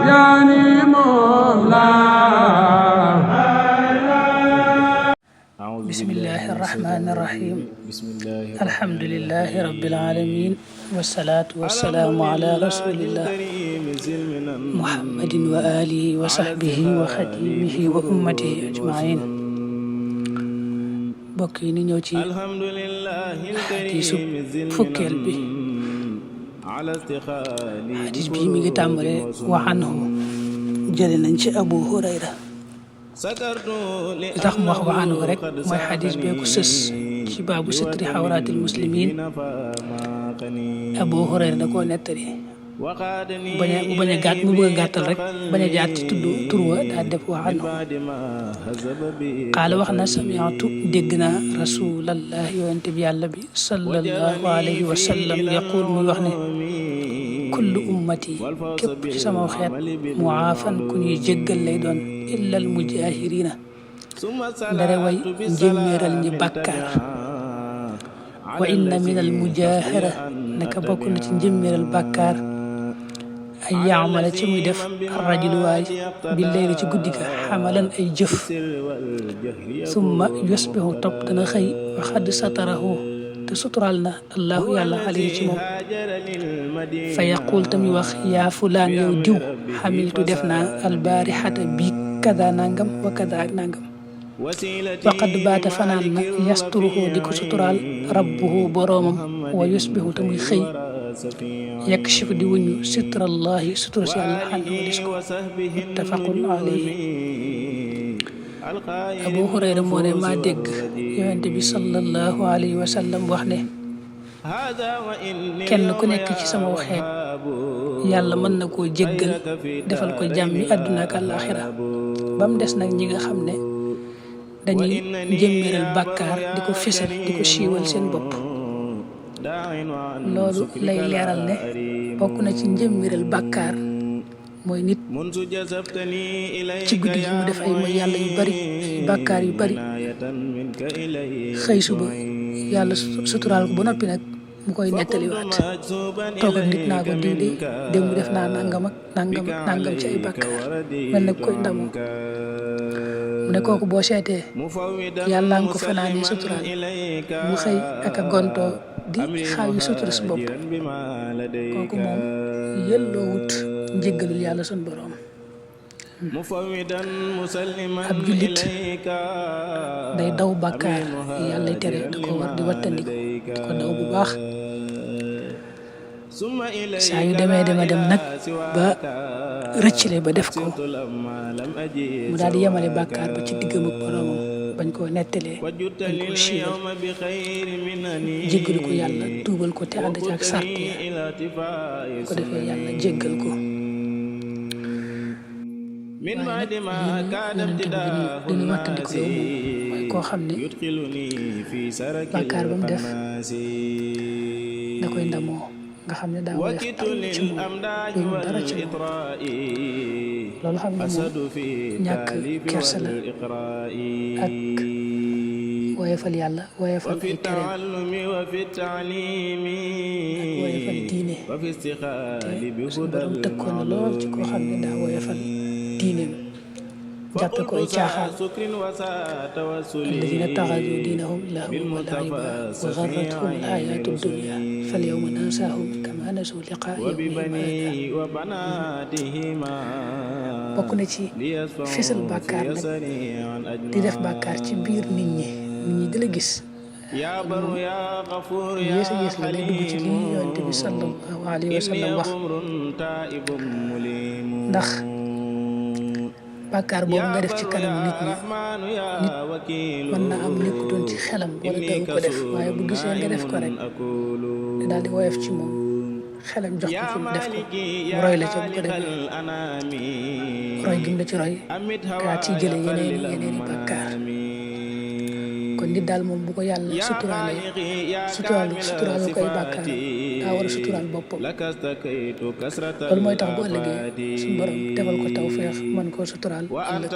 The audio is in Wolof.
يعني مولا بسم الله الرحمن الرحيم الحمد لله رب العالمين والصلاة والسلام على رسول الله محمد وآله وصحبه وخديمه وأمته أجمعين bokk yi ni ñëw ci xadiisu fukkeel bi xadiis bi mi ngi tàmbale wa anhu jële nañ ci Abu Hurayra li tax mu wax wa anhu rek mooy xadiis bee ko sës ci baabu sitri xawraatil muslimiin Abu Hurayra da koo nettali mu bañ a gàtt mu bëgg a gàttal rek bañ a jaar ci tudd tur wa daa def wa anhu qaala wax na sami'tu dégg naa rasulallah yonente bi yàlla bi sallallahu alayhi wa sallam yaqul muy wax ne kullu ummati képp ci sama xeet muaafan ku ñuy jéggal lay doon illa al mujahirina ndare way njéeméeral ñi bàkkaar wa inna min al mujahara naka bokk na ci njéeméeral bàkkaar ay yaamala ci muy def rajul waay bi layli ci guddi ga xamalan ay jëf summa yusbihu topp dana xëy wa xadd satarahu te sutural na allahu yàlla alayhi ci moom fa yaqul tamit wax yaa fulaan yow diw xamiltu def naa albaarixata bi kada nangam wa kada ak nangam waqad baata fanaan na yasturuhu di ko sutural rabbuhu boroomam wa yusbihu te muy xëy yakshifu di wuñu sitrallahi sutura si yàlla xan walis ko muttafaqun alayhi Abu Hurayra moo ne maa dégg yonente bi sallallahu alayhi wa sallam wax ne kenn ku nekk ci sama xeet yàlla mën na koo jéggal defal ko jàmmi àdduna ak àllaaxira ba mu des nag ñi nga xam ne dañuy njéeméeral bàkkaar di ko fésal di ko siiwal seen bopp loolu lay leeral ne bokk na ci njéeméeral bàkkaar mooy nit ci guddi gi mu def ay mooy yàlla yu bari ay bàkkaar yu bari xëy suba yàlla suturaal ko ba noppi nag mu koy nettaliwaat toog ak nit naa ko diw de démb def naa nangam ak nangam ak nangam ci ay bàkkaar mel ne koy ndamoo mu ne kooku boo seetee yàlla nga ko fanaanee suturaal mu xëy ak a gontoo di xaaw yu sutura si bopp kooku moom yelloowut njéggalul yàlla sun borom ab jullit day daw bàkkaar yàlla tere da ko war di wattandiku di ko daw bu baax saa yu demee dem nag ba rëccale ba def ko mu daal di yemale bàkkaar ba ci diggam ak boromam bañ koo nettalee bañ koo siiwal jéggalu ko yàlla tuubal ko te ànd ci ak sart ya ko defee yàlla jéggal ko waaye nag yonente bi dañuy wattandiku yow moom mooy koo xam ne bàkkaar ba mu def da koy ndamoo nga xam ne daa woyof ci moom doyul dara ci moom loolu xam ne moom ñàkk kersa la ak woyofal yàlla woyofal ay tereem ak woyofal diine te suñu borom tëkkoon na lool ci koo xam ne daa woyofal diineem jàppe ko ay caaxaan alladina taxadu diinahum lahwan wa la'iban wa garrathum alxayaatu dunya falyawma nansaahum kama nasu liqaa yawmihim haada bokk na ci fésal bàkkaar nag di def bàkkaar ci biir nit ñi di la gis yées a yées la lay dugg ci lii yonente bi sallallahu alayhi wa sallam wax ndax bàkkaar boobu nga def ci kanamu nit ñi nit mën na am nekkutoon ci xelam wala daw ko def waaye bu gisee nga def ko rek te daal di woyof ci moom xelam jox ko fi mu def ko mu roy la ca bu ko defee roy gim la ci roy kaa ci jële yeneeni bàkkaar kon nit daal moom bu ko yàlla suturaalu koy bàkkaar daa war a suturaal boppam loolu mooy tax bu ëllëgee suñu borom defal ko tawfeex mën koo suturaal ëllëg